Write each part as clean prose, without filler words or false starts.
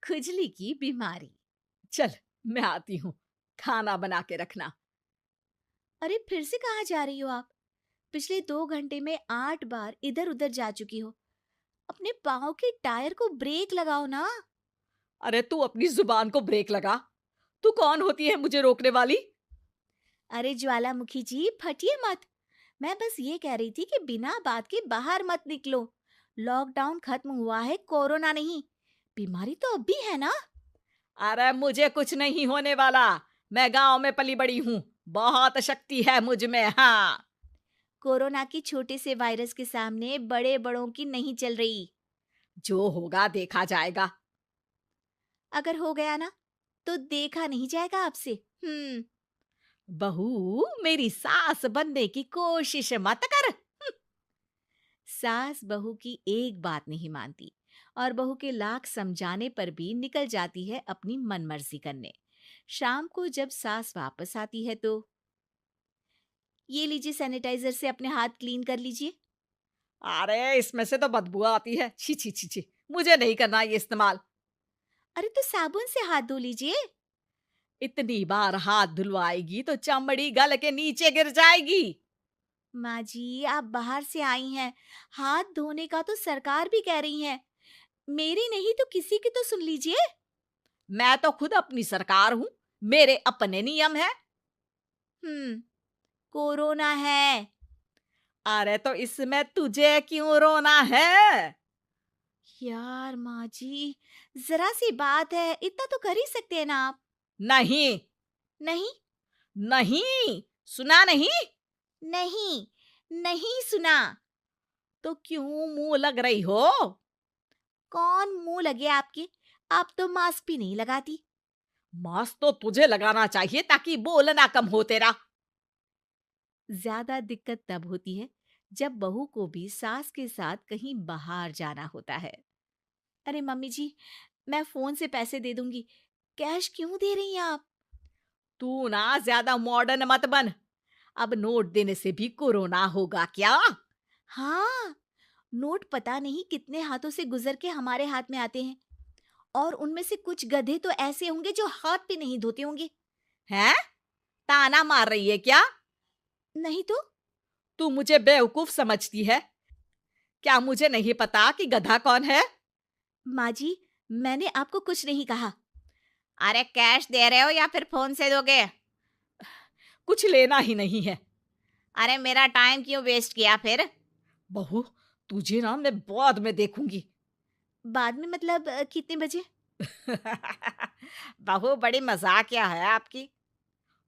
खुजली की बीमारी। चल, मैं आती हूँ। खाना बना के रखना। अरे फिर से कहाँ जा रही हो आप? पिछले 2 घंटे में 8 बार इधर उधर जा चुकी हो। अपने पाँव के टायर को ब्रेक लगाओ ना। अरे तू अपनी जुबान को ब्रेक लगा। तू कौन होती है मुझे रोकने वाली? अरे ज्वालामुखी जी, फटिए मत। मैं बस ये कह रही थी कि बिना बात के बाहर मत निकलो। लॉकडाउन खत्म हुआ है, कोरोना नहीं। बीमारी तो अब भी है ना। अरे मुझे कुछ नहीं होने वाला। मैं गांव में पली बड़ी हूँ। बहुत शक्ति है मुझ में। हाँ। कोरोना की छोटे से वायरस के सामने बड़े बड़ों की नहीं चल रही। जो होगा देखा जाएगा। अगर हो गया ना, तो देखा नहीं जाएगा आपसे। हम्म। बहू, मेरी सास बनने की कोशिश मत कर। सास बहू की एक बात नहीं मानती और बहू के लाख समझाने पर भी निकल जाती है अपनी मनमर्जी करने। शाम को जब सास वापस आती है तो, ये लीजिए सैनिटाइजर से अपने हाथ क्लीन कर लीजिए। अरे इसमें से तो बदबू आती है। छी छी छी छी। मुझे नहीं करना ये इस्तेमाल। अरे तो साबुन से हाथ धो लीजिए। इतनी बार हाथ धुलवाएगी तो चमड़ी गल के नीचे गिर जाएगी। माँ जी, आप बाहर से आई हैं, हाथ धोने का तो सरकार भी कह रही है। मेरी नहीं तो किसी की तो सुन लीजिए। मैं तो खुद अपनी सरकार हूँ। मेरे अपने नियम है। हम्म। कोरोना है। अरे तो इसमें तुझे क्यों रोना है? यार माँ जी, जरा सी बात है, इतना तो कर ही सकते हैं ना आप। नहीं। नहीं। नहीं। सुना नहीं? नहीं। नहीं सुना। तो क्यों मुंह लग रही हो? कौन मुंह लगे आपके? आप तो मास्क भी नहीं लगाती। मास्क तो तुझे लगाना चाहिए ताकि बोलना कम हो तेरा। ज्यादा दिक्कत तब होती है जब बहू को भी सास के साथ कहीं बाहर जाना होता है। अरे मम्मी जी, मैं फोन से पैसे दे दूंगी। कैश क्यों दे रही हैं आप? तू ना ज्यादा मॉडर्न मत बन। अब नोट देने से भी कोरोना होगा क्या? हाँ, नोट पता नहीं कितने हाथों से गुजर के हमारे हाथ में आते हैं, और उनमें से कुछ गधे तो ऐसे होंगे जो हाथ भी नहीं धोते होंगे। हैं? ताना मार रही है क्या? नहीं तो। तू मुझे बेवकूफ समझती है? क्या मुझे नहीं पता कि गधा कौन है? माँ जी, मैंने आपको कुछ नहीं कहा। अरे कैश दे रहे हो या फिर फोन से दोगे? कुछ लेना ही नहीं है। अरे मेरा टाइम क्यों वेस्ट किया फिर? बहू, तुझे ना मैं बाद में देखूंगी। बाद में मतलब कितने बजे? बहू बड़ी मजाकिया है आपकी।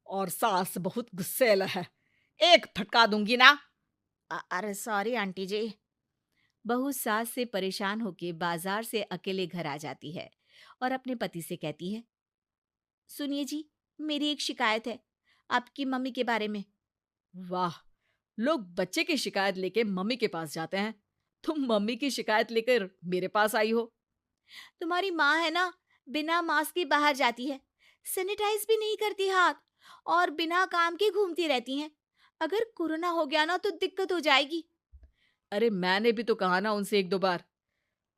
और सास बहुत गुस्सेल है। एक फटका दूंगी ना। अरे सॉरी आंटी जी। बहू सास से परेशान होके बाजार से अकेले घर आ जाती है और अपने पति से कहती है, सुनिए जी, मेरी एक शिकायत है आपकी मम्मी के बारे में। वाह, लोग बच्चे की शिकायत लेके मम्मी के पास जाते हैं। तुम मम्मी की शिकायत लेकर मेरे पास आई हो। तुम्हारी माँ है ना, बिना मास्क के बाहर जाती है, सैनिटाइज भी नहीं करती हाथ, और बिना काम के घूमती रहती हैं। अगर कोरोना हो गया ना तो दिक्कत हो जाएगी। अरे मैंने भी तो कहा ना उनसे एक दो बार,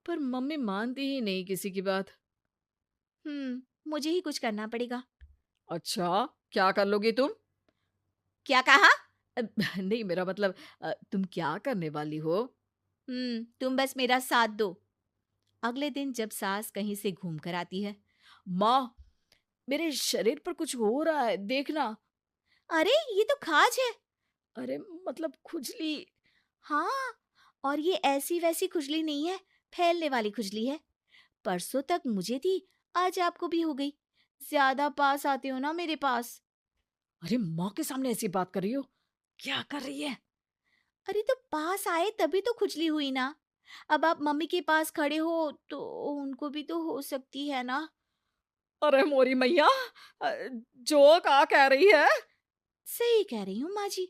पर मम्मी मानती ही नहीं किसी की बात। मुझे ही कुछ करना पड़ेगा। अच्छा, क्या कर लोगी तुम? क्या कहा? नहीं, मेरा मतलब तुम क्या करने वाली हो? तुम बस मेरा साथ दो। अगले दिन जब सास कहीं से घूम कर आती है, माँ, मेरे शरीर पर कुछ हो रहा है, देखना। अरे ये तो खाज है। अरे मतलब खुजली। हाँ, और ये ऐसी वैसी खुजली नहीं है, फैलने वाली खुजली है। परसों तक मुझे थी, आज आपको भी हो गई। ज्यादा पास आते हो ना मेरे पास। अरे माँ के सामने ऐसी बात कर रही हो? क्या कर रही है? अरे तो पास आए तभी तो खुजली हुई ना। अब आप मम्मी के पास खड़े हो तो उनको भी तो हो सकती है ना। अरे मोरी मैया, अ, जो का कह रही है? सही कह रही हूँ माँ जी।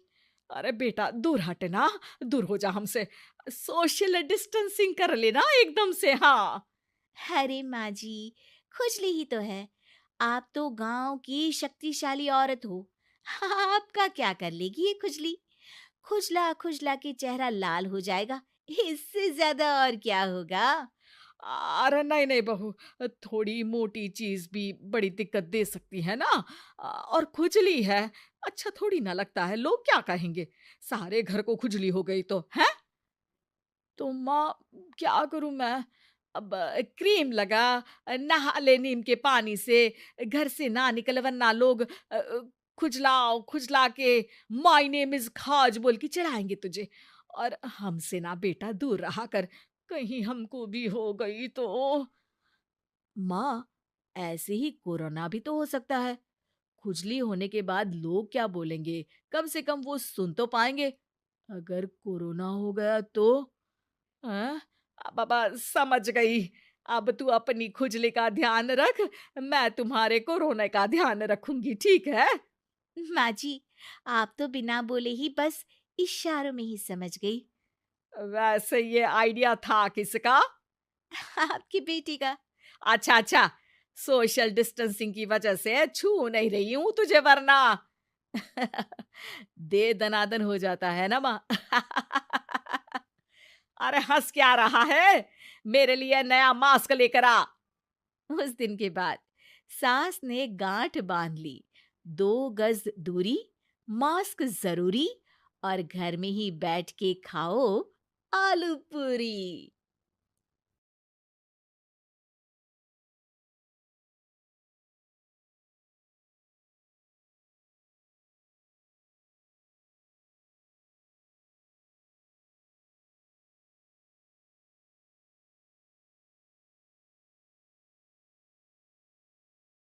अरे बेटा दूर हट ना। दूर हो जा हमसे। सोशल डिस्टेंसिंग कर लेना एकदम से। हाँ। अरे माँ जी, खुजली ही तो है। आप तो गांव की शक्तिशाली औरत हो। आपका क्या कर लेगी ये खुजली? खुजला खुजला के चेहरा लाल हो जाएगा, इससे ज्यादा और क्या होगा? अरे नहीं नहीं बहू, थोड़ी मोटी चीज भी बड़ी दिक्कत दे सकती है ना। और खुजली है, अच्छा थोड़ी ना लगता है, लोग क्या कहेंगे, सारे घर को खुजली हो गई तो है। तो माँ, क्या करूं मैं? अब क्रीम लगा, नहा ले नीम के पानी से, घर से ना निकल वरना लोग खुजलाओ खुजला के माय नेम इज खाज बोल के चढ़ाएंगे तुझे। और हमसे ना बेटा दूर रहा कर, कहीं हमको भी हो गई तो। माँ, ऐसे ही कोरोना भी तो हो सकता है। खुजली होने के बाद लोग क्या बोलेंगे, कम से कम वो सुन तो पाएंगे। अगर कोरोना हो गया तो? हाँ, बाबा समझ गई। अब तू अपनी खुजली का ध्यान रख, मैं तुम्हारे कोरोना का ध्यान रखूंगी, ठीक है। माँ जी, आप तो बिना बोले ही बस इशारों में ही समझ गई। वैसे ये आइडिया था किसका? आपकी बेटी का। अच्छा अच्छा, सोशल डिस्टेंसिंग की वजह से छू नहीं रही हूं तुझे वरना। दे दनादन हो जाता है ना माँ। अरे हंस क्या रहा है, मेरे लिए नया मास्क लेकर आ। उस दिन के बाद सास ने गांठ बांध ली। 2 गज दूरी, मास्क जरूरी, और घर में ही बैठ के खाओ आलू पूरी।